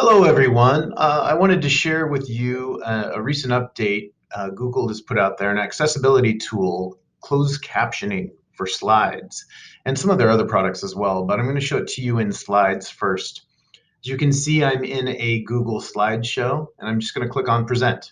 Hello, everyone. I wanted to share with you a recent update. Google has put out there an accessibility tool, closed captioning for slides, and some of their other products as well. But I'm going to show it to you in slides first. As you can see, I'm in a Google slideshow, and I'm just going to click on Present.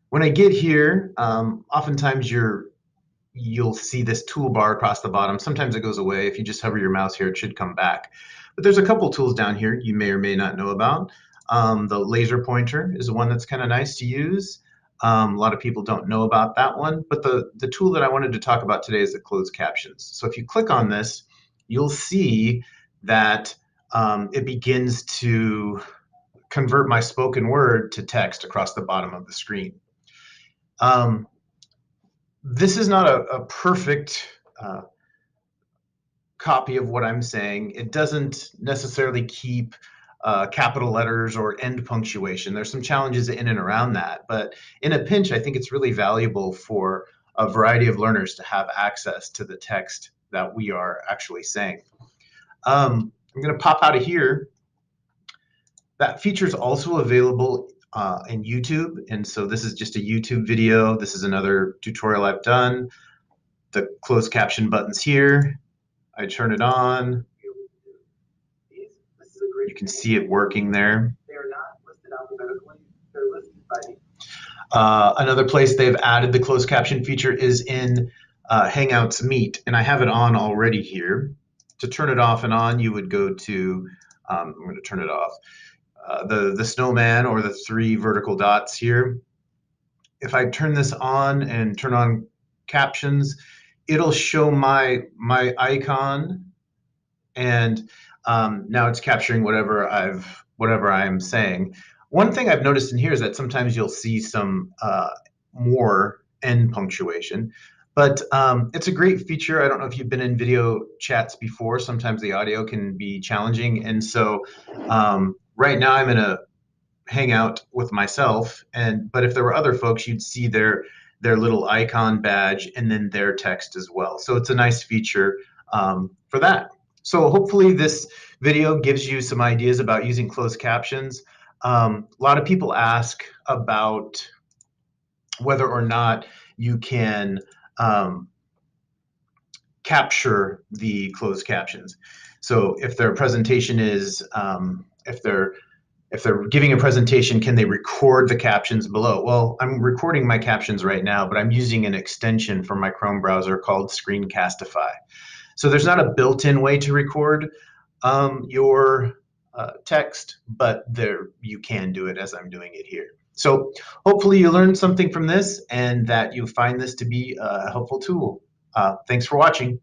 When I get here, oftentimes you'll see this toolbar across the bottom. Sometimes it goes away. If you just hover your mouse here, it should come back. But there's a couple tools down here you may or may not know about. The laser pointer is one that's kind of nice to use. A lot of people don't know about that one. But the tool that I wanted to talk about today is the closed captions. So if you click on this, you'll see that it begins to convert my spoken word to text across the bottom of the screen. This is not a perfect copy of what I'm saying. It doesn't necessarily keep capital letters or end punctuation. There's some challenges in and around that, but in a pinch, I think it's really valuable for a variety of learners to have access to the text that we are actually saying. I'm going to pop out of here. That feature is also available in YouTube, and so this is just a YouTube video. This is another tutorial I've done. The closed caption button's here. I turn it on. You can see it working there. They are not listed alphabetically. They're listed by another place they've added the closed caption feature is in Hangouts Meet, and I have it on already here. To turn it off and on, you would go to, I'm going to turn it off, the snowman or the three vertical dots here. If I turn this on and turn on captions, it'll show my icon, and now it's capturing whatever I'm saying. One thing I've noticed in here is that sometimes you'll see some more end punctuation, but it's a great feature. I don't know if you've been in video chats before. Sometimes the audio can be challenging, and so right now I'm in a Hangout with myself, but if there were other folks, you'd see their little icon badge and then their text as well. So it's a nice feature for that. So hopefully this video gives you some ideas about using closed captions. A lot of people ask about whether or not you can capture the closed captions. So if their presentation is, if they're giving a presentation, can they record the captions below? Well, I'm recording my captions right now, but I'm using an extension from my Chrome browser called Screencastify. So there's not a built-in way to record your text, but you can do it as I'm doing it here. So hopefully you learned something from this and that you find this to be a helpful tool. Thanks for watching.